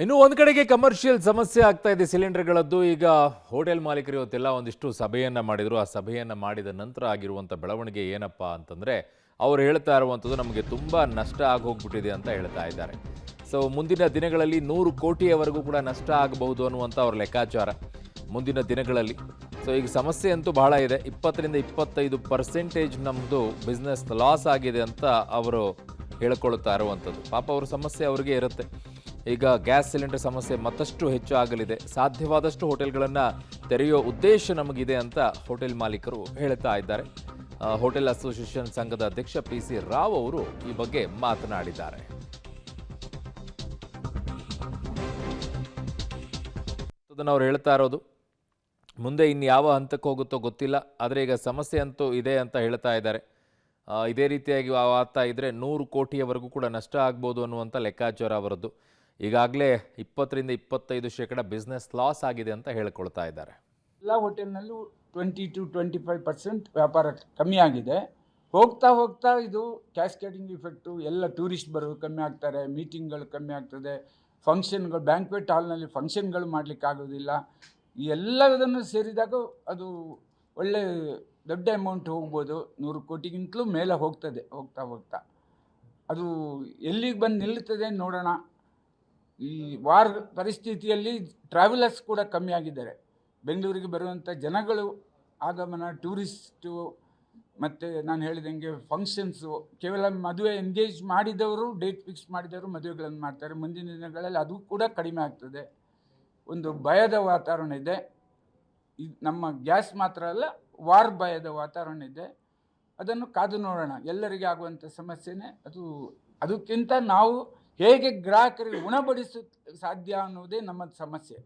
ಇನ್ನು ಒಂದು ಕಡೆಗೆ ಕಮರ್ಷಿಯಲ್ ಸಮಸ್ಯೆ ಆಗ್ತಾ ಇದೆ ಸಿಲಿಂಡರ್ಗಳದ್ದು. ಈಗ ಹೋಟೆಲ್ ಮಾಲೀಕರು ಇವತ್ತೆಲ್ಲ ಒಂದಿಷ್ಟು ಸಭೆಯನ್ನು ಮಾಡಿದರು. ಆ ಸಭೆಯನ್ನು ಮಾಡಿದ ನಂತರ ಆಗಿರುವಂಥ ಬೆಳವಣಿಗೆ ಏನಪ್ಪ ಅಂತಂದರೆ, ಅವರು ಹೇಳ್ತಾ ಇರುವಂಥದ್ದು ನಮಗೆ ತುಂಬ ನಷ್ಟ ಆಗೋಗ್ಬಿಟ್ಟಿದೆ ಅಂತ ಹೇಳ್ತಾ ಇದ್ದಾರೆ. ಸೊ ಮುಂದಿನ ದಿನಗಳಲ್ಲಿ 100 ಕೋಟಿಯವರೆಗೂ ಕೂಡ ನಷ್ಟ ಆಗಬಹುದು ಅನ್ನುವಂಥ ಅವ್ರ ಲೆಕ್ಕಾಚಾರ ಮುಂದಿನ ದಿನಗಳಲ್ಲಿ. ಸೊ ಈಗ ಸಮಸ್ಯೆ ಅಂತೂ ಬಹಳ ಇದೆ. 20-25% ನಮ್ಮದು ಬಿಸ್ನೆಸ್ ಲಾಸ್ ಆಗಿದೆ ಅಂತ ಅವರು ಹೇಳ್ಕೊಳ್ತಾ ಇರುವಂಥದ್ದು. ಪಾಪ ಅವ್ರ ಸಮಸ್ಯೆ ಅವ್ರಿಗೆ ಇರುತ್ತೆ. ಈಗ ಗ್ಯಾಸ್ ಸಿಲಿಂಡರ್ ಸಮಸ್ಯೆ ಮತ್ತಷ್ಟು ಹೆಚ್ಚು ಆಗಲಿದೆ. ಸಾಧ್ಯವಾದಷ್ಟು ಹೋಟೆಲ್ಗಳನ್ನು ತೆರೆಯೋ ಉದ್ದೇಶ ನಮಗಿದೆ ಅಂತ ಹೋಟೆಲ್ ಮಾಲೀಕರು ಹೇಳ್ತಾ ಇದ್ದಾರೆ. ಹೋಟೆಲ್ ಅಸೋಸಿಯೇಷನ್ ಸಂಘದ ಅಧ್ಯಕ್ಷ PC ರಾವ್ ಅವರು ಈ ಬಗ್ಗೆ ಮಾತನಾಡಿದ್ದಾರೆ. ಅದನ್ನು ಅವ್ರು ಹೇಳ್ತಾ ಇರೋದು, ಮುಂದೆ ಇನ್ಯಾವ ಹಂತಕ್ಕೆ ಹೋಗುತ್ತೋ ಗೊತ್ತಿಲ್ಲ, ಆದರೆ ಈಗ ಸಮಸ್ಯೆ ಅಂತೂ ಇದೆ ಅಂತ ಹೇಳ್ತಾ ಇದ್ದಾರೆ. ಇದೇ ರೀತಿಯಾಗಿ ಆಗ್ತಾ ಇದ್ದರೆ 100 ಕೋಟಿಯವರೆಗೂ ಕೂಡ ನಷ್ಟ ಆಗ್ಬೋದು ಅನ್ನುವಂಥ ಲೆಕ್ಕಾಚಾರ ಅವರದ್ದು. ಈಗಾಗಲೇ 20-25% ಬಿಸ್ನೆಸ್ ಲಾಸ್ ಆಗಿದೆ ಅಂತ ಹೇಳ್ಕೊಳ್ತಾ ಇದ್ದಾರೆ. ಎಲ್ಲ ಹೋಟೆಲ್ನಲ್ಲೂ 20-25% ವ್ಯಾಪಾರ ಕಮ್ಮಿ ಆಗಿದೆ. ಹೋಗ್ತಾ ಹೋಗ್ತಾ ಇದು ಕ್ಯಾಸ್ಕೇಡಿಂಗ್ ಇಫೆಕ್ಟು. ಎಲ್ಲ ಟೂರಿಸ್ಟ್ ಬರೋದು ಕಮ್ಮಿ ಆಗ್ತಾರೆ, ಮೀಟಿಂಗ್ಗಳು ಕಮ್ಮಿ ಆಗ್ತದೆ, ಫಂಕ್ಷನ್ಗಳು ಬ್ಯಾಂಕ್ವೆಟ್ ಹಾಲ್ನಲ್ಲಿ ಫಂಕ್ಷನ್ಗಳು ಮಾಡಲಿಕ್ಕಾಗೋದಿಲ್ಲ. ಈ ಎಲ್ಲದನ್ನು ಸೇರಿದಾಗ ಅದು ಒಳ್ಳೆ ದೊಡ್ಡ ಅಮೌಂಟ್ ಹೋಗ್ಬೋದು. 100 ಕೋಟಿಗಿಂತಲೂ ಮೇಲೆ ಹೋಗ್ತದೆ ಹೋಗ್ತಾ ಹೋಗ್ತಾ. ಅದು ಎಲ್ಲಿಗೆ ಬಂದು ನಿಲ್ಲುತ್ತದೆ ನೋಡೋಣ. ಈ ವಾರ್ ಪರಿಸ್ಥಿತಿಯಲ್ಲಿ ಟ್ರಾವೆಲರ್ಸ್ ಕೂಡ ಕಮ್ಮಿ ಆಗಿದ್ದಾರೆ. ಬೆಂಗಳೂರಿಗೆ ಬರುವಂಥ ಜನಗಳು ಆಗಮನ, ಟೂರಿಸ್ಟು, ಮತ್ತು ನಾನು ಹೇಳಿದಂಗೆ ಫಂಕ್ಷನ್ಸು, ಕೇವಲ ಮದುವೆ ಎಂಗೇಜ್ ಮಾಡಿದವರು, ಡೇಟ್ ಫಿಕ್ಸ್ ಮಾಡಿದವರು ಮದುವೆಗಳನ್ನು ಮಾಡ್ತಾರೆ. ಮುಂದಿನ ದಿನಗಳಲ್ಲಿ ಅದು ಕೂಡ ಕಡಿಮೆ ಆಗ್ತದೆ. ಒಂದು ಭಯದ ವಾತಾವರಣ ಇದೆ. ನಮ್ಮ ಗ್ಯಾಸ್ ಮಾತ್ರ ಅಲ್ಲ, ವಾರ್ ಭಯದ ವಾತಾವರಣ ಇದೆ. ಅದನ್ನು ಕಾದು ನೋಡೋಣ. ಎಲ್ಲರಿಗೆ ಆಗುವಂಥ ಸಮಸ್ಯೆನೇ ಅದು. ಅದಕ್ಕಿಂತ ನಾವು ಹೇಗೆ ಗ್ರಾಹಕರಿಗೆ ಉಣಬಡಿಸ ಸಾಧ್ಯ ಅನ್ನೋದೇ ನಮ್ಮ ಸಮಸ್ಯೆ.